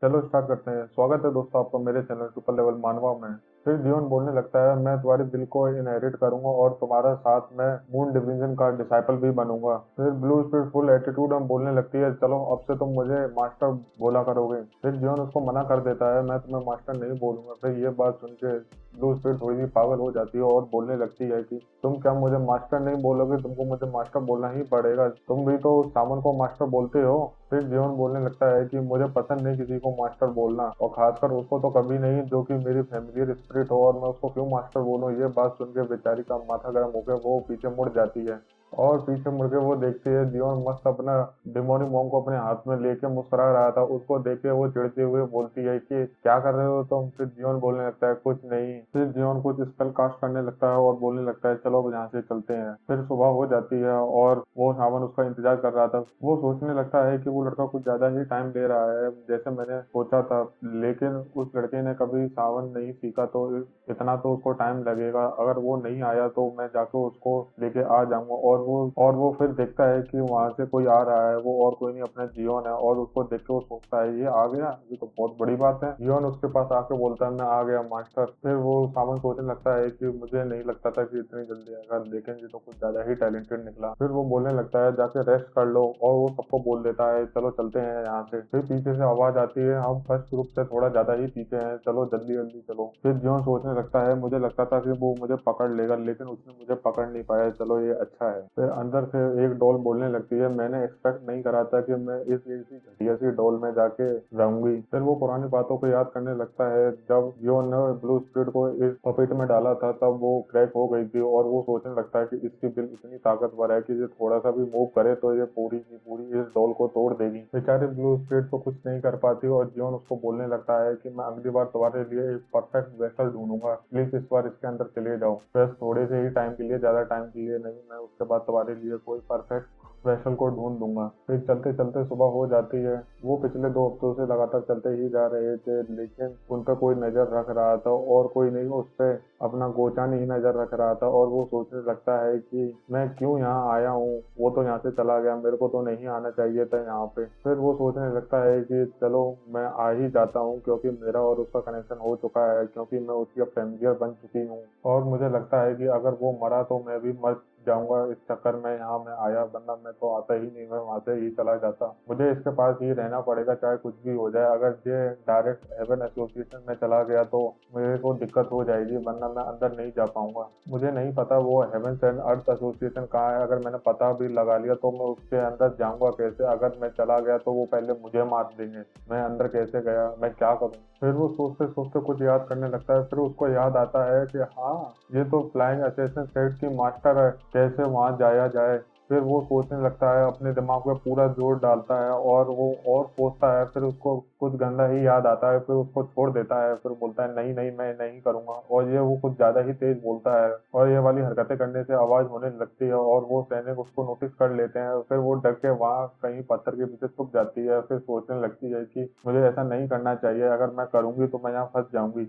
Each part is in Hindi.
चलो स्टार्ट करते हैं। स्वागत है दोस्तों आपका मेरे चैनल सुपर लेवल मानवा में। फिर जियोन बोलने लगता है, मैं तुम्हारे दिल को इनहेरिट करूंगा और तुम्हारा साथ में मून डिवीजन का डिसाइपल भी बनूंगा। फिर ब्लू स्पिरिट फुल एटीट्यूड में बोलने लगती है, चलो अब से तुम मुझे मास्टर बोला करोगे। फिर जियोन उसको मना कर देता है, मैं तुम्हें मास्टर नहीं बोलूंगा। फिर ये बात सुन के ब्लू स्पिरिट थोड़ी सी पागल हो जाती है और बोलने लगती है कि तुम क्या मुझे मास्टर नहीं बोलोगे, तुमको मुझे मास्टर बोलना ही पड़ेगा, तुम भी तो सावन को मास्टर बोलते हो। फिर जीवन बोलने लगता है कि मुझे पसंद नहीं किसी को मास्टर बोलना, और खासकर उसको तो कभी नहीं जो कि मेरी फैमिलियर स्पिरिट हो, और मैं उसको क्यों मास्टर बोलूं। ये बात सुन के बेचारी का माथा गर्म होकर वो पीछे मुड़ जाती है, और पीछे मुड़ के वो देखती है जीवन मस्त अपना डिमोनी मोंग को अपने हाथ में लेके मुस्कुरा रहा था। उसको देख के वो चिढ़ते हुए बोलती है कि क्या कर रहे हो तुम। फिर जीवन बोलने लगता है कुछ नहीं। फिर जीवन कुछ स्पेल कास्ट करने लगता है और बोलने लगता है चलो अब यहाँ से चलते हैं। फिर सुबह हो जाती है और वो सावन उसका इंतजार कर रहा था। वो सोचने लगता है कि वो लड़का कुछ ज्यादा ही टाइम ले रहा है जैसे मैंने सोचा था, लेकिन उस लड़के ने कभी सावन नहीं सीखा तो इतना तो उसको टाइम लगेगा। अगर वो नहीं आया तो मैं जाके उसको लेके आ जाऊंगा। और वो फिर देखता है कि वहां से कोई आ रहा है, वो और कोई नहीं अपना जियोन है, और उसको देख के वो सोचता है ये आ गया, ये तो बहुत बड़ी बात है। जियोन उसके पास आके बोलता है मैं आ गया मास्टर। फिर वो सावन सोचने लगता है कि मुझे नहीं लगता था कि इतनी जल्दी आएगा, लेकिन ये तो कुछ ज्यादा ही टैलेंटेड निकला। फिर वो बोलने लगता है जाके रेस्ट कर लो, और वो सबको बोल देता है चलो चलते हैं यहाँ से। फिर पीछे से आवाज आती है, हम फर्स्ट ग्रुप से थोड़ा ज्यादा ही पीछे हैं, चलो जल्दी जल्दी चलो। फिर जियोन सोचने लगता है मुझे लगता था कि वो मुझे पकड़ लेगा, लेकिन उसने मुझे पकड़ नहीं पाया, चलो ये अच्छा है। फिर अंदर से एक डॉल बोलने लगती है, मैंने एक्सपेक्ट नहीं करा था कि मैं इस ऐसी घटिया सी डॉल में जाके रहूंगी। फिर वो पुरानी बातों को याद करने लगता है, जब जियोन ने ब्लू स्पिरिट को इस पपेट में डाला था तब वो क्रैक हो गई थी, और वो सोचने लगता है कि इसकी दिल इतनी ताकतवर है कि ये थोड़ा सा भी मूव करे तो ये पूरी की पूरी इस डॉल को तोड़ देगी। बेचारे ब्लू स्पिरिट तो कुछ नहीं कर पाती, और जियोन उसको बोलने लगता है कि मैं अगली बार तुम्हारे लिए एक परफेक्ट वेसल ढूंढूंगा, प्लीज इस बार इसके अंदर चले जाओ, बस थोड़े से ही टाइम के लिए, ज्यादा टाइम के लिए नहीं, मैं उसके बाद तुम्हारे लिए कोई परफेक्ट वेसल को ढूंढ दूंगा। फिर चलते चलते सुबह हो जाती है। वो पिछले 2 हफ्तों से लगातार चलते ही जा रहे थे, लेकिन उन पर कोई नजर रख रहा था और कोई नहीं उस पर अपना गोचान ही नजर रख रहा था। और वो सोचने लगता है कि मैं क्यों यहाँ आया हूँ, वो तो यहाँ से चला गया, मेरे को तो नहीं आना चाहिए था यहाँ पे। फिर वो सोचने लगता है कि चलो मैं आ ही जाता हूँ, क्योंकि मेरा और उसका कनेक्शन हो चुका है, क्योंकि मैं उसकी अब फैमिलियर बन चुकी हूँ, और मुझे लगता है कि अगर वो मरा तो मैं भी मर जाऊंगा इस चक्कर में यहाँ मैं आया, वरना मैं तो आता ही नहीं, मैं वहां से ही चला जाता। मुझे इसके पास ही रहना पड़ेगा चाहे कुछ भी हो जाए। अगर ये डायरेक्ट हेवन एसोसिएशन में चला गया तो मेरे को दिक्कत हो जाएगी, वरना मैं अंदर नहीं जा पाऊंगा। मुझे नहीं पता वो हेवन एंड अर्थ एसोसिएशन कहाँ है, अगर मैंने पता भी लगा लिया तो मैं उसके अंदर जाऊंगा कैसे। अगर मैं चला गया तो वो पहले मुझे मार देंगे, मैं अंदर कैसे गया, मैं क्या करूँ। फिर वो सोचते सोचते कुछ याद करने लगता है। फिर उसको याद आता है कि हाँ, ये तो फ्लाइंग असिस्टेंट सेट की मास्टर है, कैसे वहां जाया जाए। फिर वो सोचने लगता है, अपने दिमाग पे पूरा जोर डालता है और वो और सोचता है। फिर उसको कुछ गंदा ही याद आता है, फिर उसको छोड़ देता है। फिर बोलता है नहीं नहीं मैं नहीं करूंगा, और ये वो कुछ ज्यादा ही तेज बोलता है, और ये वाली हरकतें करने से आवाज होने लगती है, और वो सैनिक उसको नोटिस कर लेते हैं। फिर वो डर के वहां कहीं पत्थर के पीछे छुप जाती है। फिर सोचने लगती है कि मुझे ऐसा नहीं करना चाहिए, अगर मैं करूंगी तो मैं यहाँ फंस जाऊंगी।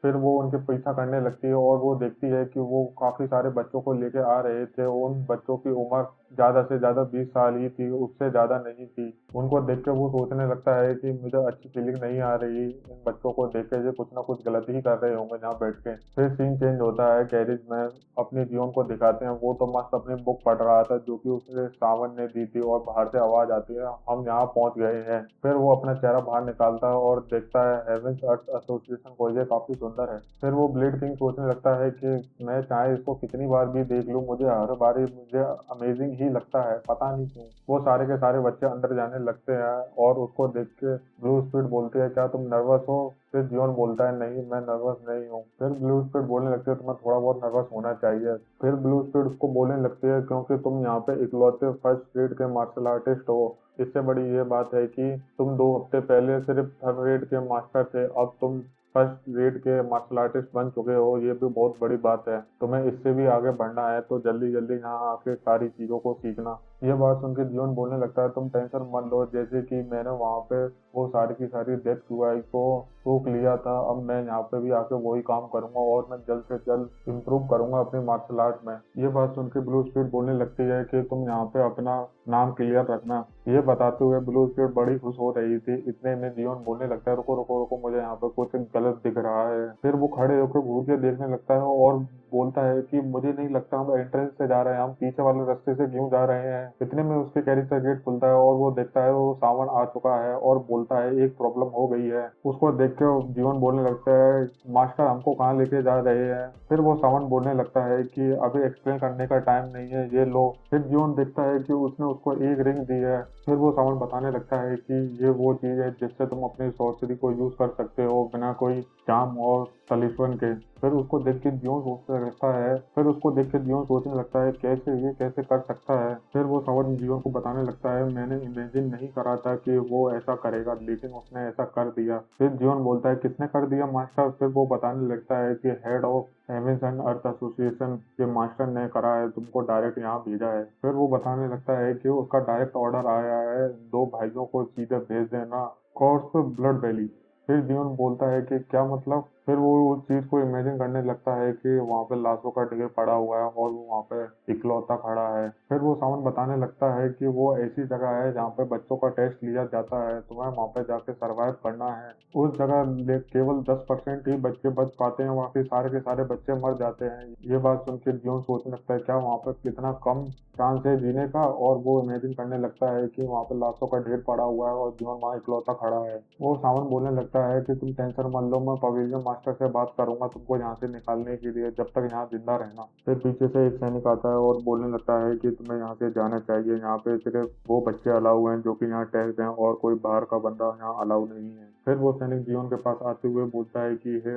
फिर वो उनके पीछा करने लगती है, और वो देखती है कि वो काफी सारे बच्चों को लेके आ रहे थे। उन बच्चों की उम्र ज्यादा से ज्यादा 20 साल ही थी, उससे ज्यादा नहीं थी। उनको देख के वो सोचने लगता है कि मुझे अच्छी फीलिंग नहीं आ रही, इन बच्चों को देख के ये कुछ ना कुछ गलत ही कर रहे होंगे यहाँ बैठ के। फिर सीन चेंज होता है, कैरिज में अपने जीवन को दिखाते हैं। वो तो मस्त अपनी बुक पढ़ रहा था जो कि उसे सावन ने दी थी, और बाहर से आवाज आती है हम यहाँ पहुंच गए हैं। फिर वो अपना चेहरा बाहर निकालता है और देखता है हेवेंस अर्थ एसोसिएशन को, ये काफी सुंदर है। फिर वो ब्लेड किंग सोचने लगता है कि मैं चाहे इसको कितनी बार भी देख लूं, मुझे हर बार मुझे अमेजिंग ही लगता है, पता नहीं क्यों। वो सारे के सारे बच्चे अंदर जाने लगते हैं, और उसको देख के ब्लू स्पिरिट बोलती है क्या तुम नर्वस हो। फिर जियोन बोलता है नहीं मैं नर्वस नहीं हूँ। फिर ब्लू स्पिरिट बोलने लगती है तुम्हें थोड़ा बहुत नर्वस होना चाहिए। फिर ब्लू स्पिरिट उसको बोलने लगती है क्योंकि तुम यहाँ पे इकलौते फर्स्ट ग्रेड के मार्शल आर्टिस्ट हो। इससे बड़ी ये बात है कि तुम 2 हफ्ते पहले सिर्फ थर्ड ग्रेड के मास्टर थे, अब तुम फर्स्ट रेड के मार्शल आर्टिस्ट बन चुके हो, ये भी बहुत बड़ी बात है। तुम्हें इससे भी आगे बढ़ना है तो जल्दी जल्दी यहाँ आके सारी चीजों को सीखना। ये बात सुन के जियोन बोलने लगता है, तुम टेंशन मत लो, जैसे कि मैंने वहां पे वो सारी की सारी डेथ क्यूआई को रोक लिया था, अब मैं यहाँ पे भी आके वही काम करूंगा और मैं जल्द से जल्द इम्प्रूव करूंगा अपनी मार्शल आर्ट में। ये बात सुन के ब्लू स्पीड बोलने लगती है कि तुम यहाँ पे अपना नाम क्लियर रखना। ये बताते हुए ब्लू स्पीड बड़ी खुश हो रही थी। इतने में जियोन बोलने लगता है, रुको रुको रुको, मुझे यहाँ पे कुछ गलत दिख रहा है। फिर वो खड़े होकर घूर के देखने लगता है और बोलता है कि मुझे नहीं लगता हम एंट्रेंस से जा रहे हैं, हम पीछे वाले रास्ते से क्यों जा रहे हैं। इतने में उसके कैरेक्टर का गेट खुलता है और वो देखता है वो सावन आ चुका है और बोलता है एक प्रॉब्लम हो गई है। उसको देख के जीवन बोलने लगता है, मास्टर हमको कहाँ लेके जा रहे हैं। फिर वो सावन बोलने लगता है कि अभी एक्सप्लेन करने का टाइम नहीं है, ये लो। फिर जीवन देखता है कि उसने उसको एक रिंग दी है। फिर वो सावन बताने लगता है कि ये वो चीज है जिससे तुम अपनी सॉर्सरी को यूज कर सकते हो बिना कोई चार्म और तलिस्मन के। फिर उसको देख के जियोन सोचने लगता है फिर उसको देख के जियोन सोचने लगता है कैसे ये कैसे कर सकता है। फिर वो सावन जियोन को बताने लगता है, मैंने इमेजिन नहीं करा था कि वो ऐसा करेगा, लेकिन उसने ऐसा कर दिया। फिर जियोन बोलता है, किसने कर दिया मास्टर। फिर वो बताने लगता है कि head of heaven's and earth association के मास्टर ने करा है, तुमको डायरेक्ट यहाँ भेजा है। फिर वो बताने लगता है कि उसका डायरेक्ट ऑर्डर आया है, दो भाइयों को सीधे भेज देना कॉर्स ब्लड वैली। फिर जियोन बोलता है कि क्या मतलब। फिर वो उस चीज को इमेजिन करने लगता है कि वहां पे लाशों का ढेर पड़ा हुआ है और वो वहां पे इकलौता खड़ा है। फिर वो सावन बताने लगता है कि वो ऐसी जगह है जहाँ पे बच्चों का टेस्ट लिया जाता है, तुम्हें वहां पे जाके सरवाइव करना है। उस जगह केवल 10% ही बच्चे बच पाते हैं, बाकी सारे के सारे बच्चे मर जाते हैं। ये बात सुन के जियोन सोचने लगता है, क्या वहां पर कितना कम चांस है जीने का। और वो इमेजिन करने लगता है कि वहां पे लाशों का ढेर पड़ा हुआ है और जीवन वहां इकलौता खड़ा है। वो सावन बोलने लगता है कि तुम टेंशन मत लो, मैं पवेलियन मास्टर से बात करूंगा तुमको यहाँ से निकालने के लिए, जब तक यहाँ जिंदा रहना। फिर पीछे से एक सैनिक आता है और बोलने लगता है कि तुम्हें यहाँ से जाना चाहिए, यहाँ पे सिर्फ वो बच्चे अलाउ हैं जो कि यहाँ टेस्ट हैं और कोई बाहर का बंदा यहाँ अलाउ नहीं है। फिर वो सैनिक जीवन के पास आते हुए बोलता है कि हे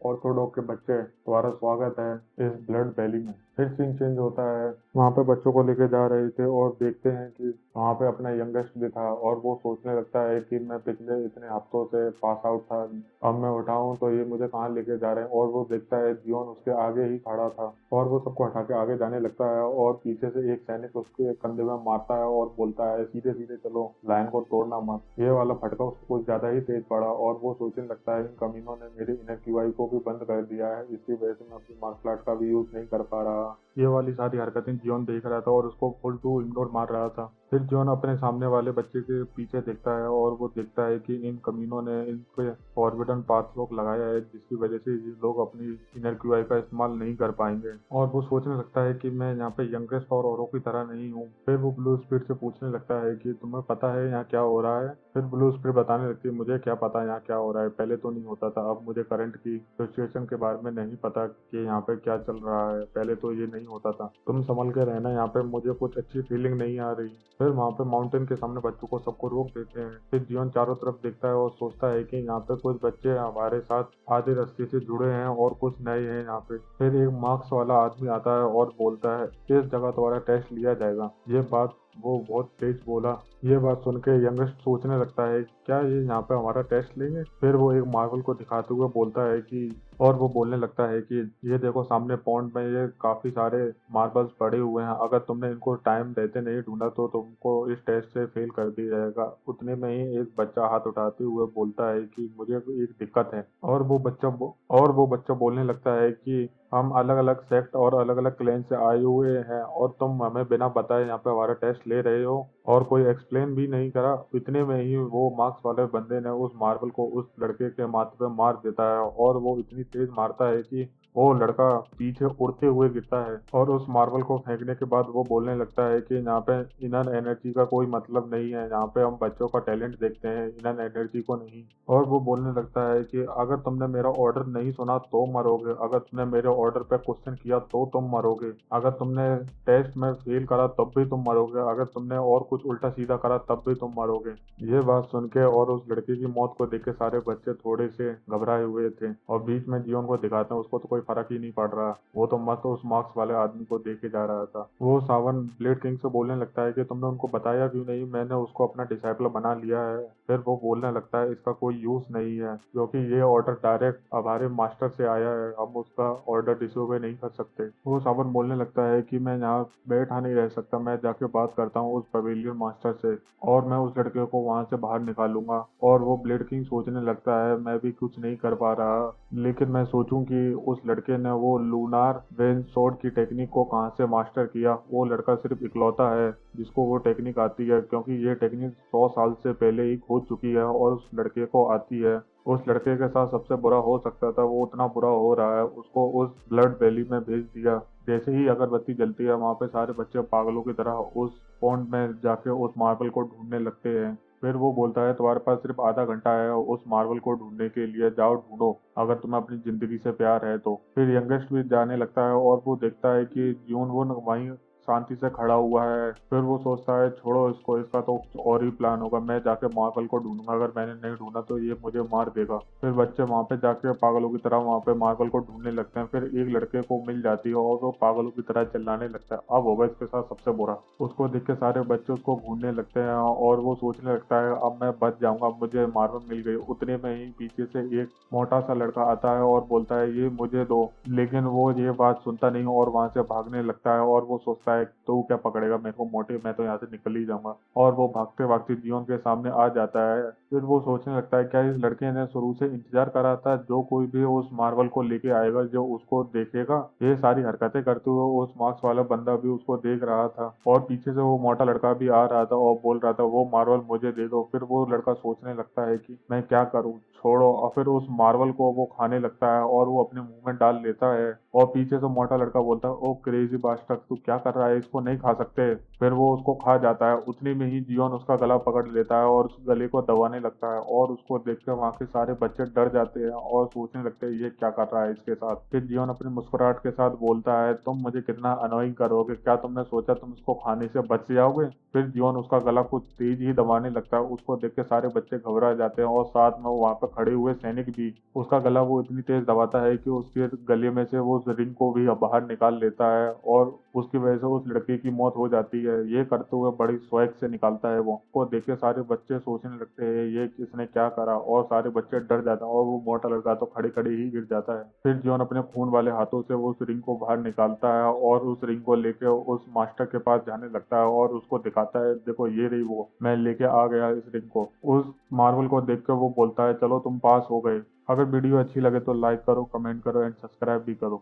ऑर्थोडॉक्स के बच्चे, तुम्हारा स्वागत है इस ब्लड वैली में। फिर सीन चेंज होता है, वहाँ पे बच्चों को लेके जा रहे थे और देखते हैं कि वहाँ पे अपना यंगेस्ट भी था और वो सोचने लगता है कि मैं पिछले इतने हफ्तों से पास आउट था, अब मैं उठाऊं तो ये मुझे कहाँ लेके जा रहे हैं। और वो देखता है जियोन उसके आगे ही खड़ा था और वो सबको हटा के आगे जाने लगता है और पीछे से एक सैनिक उसके कंधे में मारता है और बोलता है, सीधे सीधे चलो, लाइन को तोड़ना मत। ये वाला फटका उसको कुछ ज्यादा ही तेज पड़ा और वो सोचने लगता है इन कमीनों ने मेरे इनर क्यूआई को भी बंद कर दिया है, इसकी वजह से मैं अपनी मार्शल आर्ट का भी यूज नहीं कर पा रहा। ये वाली सारी हरकतें जियोन देख रहा था और उसको फुल टू इग्नोर मार रहा था। फिर जियोन अपने सामने वाले बच्चे के पीछे देखता है और वो देखता है कि इन कमीनों ने इन पे फॉरबिडन पाथ लॉक लगाया है, जिसकी वजह से ये लोग अपनी इनर क्यूआई का इस्तेमाल नहीं कर पाएंगे। और वो सोचने लगता है कि मैं यहाँ पे यंगेस्ट और औरों की तरह नहीं हूँ। फिर वो ब्लू स्पीड से पूछने लगता है कि तुम्हें पता है यहाँ क्या हो रहा है। फिर ब्लू स्पीड बताने लगती है, मुझे क्या पता यहाँ क्या हो रहा है, पहले तो नहीं होता था, अब मुझे करंट की सिचुएशन के बारे में नहीं पता कि यहाँ पे क्या चल रहा है, पहले तो ये नहीं होता था, तुम संभल के रहना, यहाँ पे मुझे कुछ अच्छी फीलिंग नहीं आ रही। फिर वहाँ पे माउंटेन के सामने बच्चों को सबको रोक देते हैं। फिर जीवन चारों तरफ देखता है और सोचता है कि यहाँ पे कुछ बच्चे हमारे साथ आधे रास्ते से जुड़े हैं और कुछ नए हैं यहाँ पे। फिर एक मार्क्स वाला आदमी आता है और बोलता है, इस जगह तुम्हारा टेस्ट लिया जाएगा। ये बात वो बहुत तेज बोला। ये बात सुन के यंगेस्ट सोचने लगता है, क्या ये यहाँ पे हमारा टेस्ट लेंगे। फिर वो एक मार्बल को दिखाते हुए बोलता है कि और वो बोलने लगता है कि ये देखो सामने पॉन्ड में ये काफी सारे मार्बल्स पड़े हुए हैं, अगर तुमने इनको टाइम देते नहीं ढूंढा तो तुमको इस टेस्ट से फेल कर दिया जाएगा। उतने में ही एक बच्चा हाथ उठाते हुए बोलता है कि मुझे एक दिक्कत है। और वो बच्चा बोलने लगता है कि हम अलग अलग सेक्ट और अलग अलग क्लैन से आए हुए हैं और तुम हमें बिना बताए यहाँ पे हमारा टेस्ट ले रहे हो और कोई एक्सप्लेन भी नहीं करा। इतने में ही वो मार्क्स वाले बंदे ने उस मार्बल को उस लड़के के माथे पे मार देता है और वो इतनी तेज मारता है कि वो लड़का पीछे उड़ते हुए गिरता है। और उस मार्बल को फेंकने के बाद वो बोलने लगता है कि यहाँ पे इनर एनर्जी का कोई मतलब नहीं है, यहाँ पे हम बच्चों का टैलेंट देखते हैं, इनर एनर्जी को नहीं। और वो बोलने लगता है कि अगर तुमने मेरा ऑर्डर नहीं सुना तो मरोगे, अगर तुमने मेरे ऑर्डर पे क्वेश्चन किया तो तुम मरोगे, अगर तुमने टेस्ट में फेल करा तब भी तुम मरोगे, अगर तुमने और कुछ उल्टा सीधा करा तब भी तुम मरोगे। ये बात सुन के और उस लड़के की मौत को देख के सारे बच्चे थोड़े से घबराए हुए थे और बीच में जियोन को दिखाते हैं उसको तो कोई फर्क ही नहीं पड़ रहा। वो तो मस्त उस मार्क्स वाले आदमी को देखे जा रहा था। वो सावन ब्लेड किंग से बोलने लगता है कि तुमने उनको बताया क्यों नहीं, मैंने उसको अपना डिसाइपल बना लिया है। फिर वो बोलने लगता है इसका कोई यूज नहीं है क्योंकि ये ऑर्डर डायरेक्ट हमारे मास्टर से आया है, हम उसका ऑर्डर डिसोबे नहीं कर सकते। वो सावन बोलने लगता है कि मैं यहाँ बैठा नहीं रह सकता, मैं जाके बात करता हूँ उस पवेलियन मास्टर से और मैं उस लड़के को वहां से बाहर निकालूंगा। और वो ब्लेड किंग सोचने लगता है मैं भी कुछ नहीं कर पा रहा, लेकिन मैं सोचूं कि उस लड़के ने वो लूनार वेन स्वॉर्ड की टेक्निक को कहाँ से मास्टर किया। वो लड़का सिर्फ इकलौता है जिसको वो टेक्निक आती है क्योंकि ये टेक्निक 100 साल से पहले ही खो चुकी है और उस लड़के को आती है। उस लड़के के साथ सबसे बुरा हो सकता था वो उतना बुरा हो रहा है, उसको उस ब्लड वैली में भेज दिया। जैसे ही अगरबत्ती जलती है वहां पे सारे बच्चे पागलों की तरह उस पॉन्ड में जाके उस मार्बल को ढूंढने लगते हैं। फिर वो बोलता है तुम्हारे पास सिर्फ आधा घंटा है उस मार्बल को ढूंढने के लिए, जाओ ढूंढो अगर तुम्हें अपनी जिंदगी से प्यार है तो। फिर यंगेस्ट भी जाने लगता है और वो देखता है कि जून वो वहीं शांति से खड़ा हुआ है। फिर वो सोचता है छोड़ो इसको, इसका तो कुछ और ही प्लान होगा, मैं जाके मार्बल को ढूंढूंगा, अगर मैंने नहीं ढूंढा तो ये मुझे मार देगा। फिर बच्चे वहां पे जाके पागलों की तरह वहां पे मार्बल को ढूंढने लगते हैं। फिर एक लड़के को मिल जाती है और वो पागलों की तरह चिल्लाने लगता है, अब होगा इसके साथ सबसे बुरा। उसको देख के सारे बच्चे उसको घूरने लगते हैं और वो सोचने लगता है अब मैं बच जाऊंगा, मुझे मार्बल मिल गई। उतने में ही पीछे से एक मोटा सा लड़का आता है और बोलता है ये मुझे दो, लेकिन वो ये बात सुनता नहीं और वहां से भागने लगता है और वो सोचता है तो क्या पकड़ेगा मेरे को मोटे, मैं तो यहाँ से निकल ही जाऊंगा। और वो भागते भागते जियोन के सामने आ जाता है। फिर वो सोचने लगता है क्या इस लड़के ने शुरू से इंतजार करा था, जो कोई भी उस मार्बल को लेके आएगा जो उसको देखेगा, ये सारी हरकतें करते हुए उस मार्क्स वाला बंदा भी उसको देख रहा था और पीछे से वो मोटा लड़का भी आ रहा था और बोल रहा था वो मार्बल मुझे दे दो। फिर वो लड़का सोचने लगता है कि मैं क्या करूं, छोड़ो, और फिर उस मार्बल को वो खाने लगता है और वो अपने मुंह में डाल लेता है। और पीछे से मोटा लड़का बोलता है ओ क्रेजी बास्टर्ड, तू क्या कर रहा है, इसको नहीं खा सकते। फिर वो उसको खा जाता है। उतनी में ही जियोन उसका गला पकड़ लेता है और उस गले को दबाने लगता है और उसको देखकर वहां के सारे बच्चे डर जाते हैं और सोचने लगते हैं ये क्या कर रहा है इसके साथ। फिर जियोन अपनी मुस्कुराहट के साथ बोलता है तुम मुझे कितना अनोइंग करोगे, क्या तुमने सोचा तुम इसको खाने से बच जाओगे। फिर जियोन उसका गला कुछ तेज ही दबाने लगता है। उसको देख के सारे बच्चे घबरा जाते हैं और साथ में वहां पर खड़े हुए सैनिक भी। उसका गला वो इतनी तेज दबाता है कि उसके गले में से वो उस रिंग को भी बाहर निकाल लेता है और उसकी वजह से उस लड़के की मौत हो जाती है। ये करते हुए बड़ी स्वैग से निकालता है वो को देख के सारे बच्चे सोचने लगते हैं ये किसने क्या करा और सारे बच्चे डर जाते हैं और वो मोटा लड़का तो खड़े खड़े ही गिर जाता है। फिर जॉन अपने खून वाले हाथों से वो उस रिंग को बाहर निकालता है और उस रिंग को लेके उस मास्टर के पास जाने लगता है और उसको दिखाता है देखो ये रही वो, मैं लेके आ गया इस रिंग को। उस मार्बल को देख के वो बोलता है चलो तुम पास हो गए। अगर वीडियो अच्छी लगे तो लाइक करो, कमेंट करो एंड सब्सक्राइब भी करो।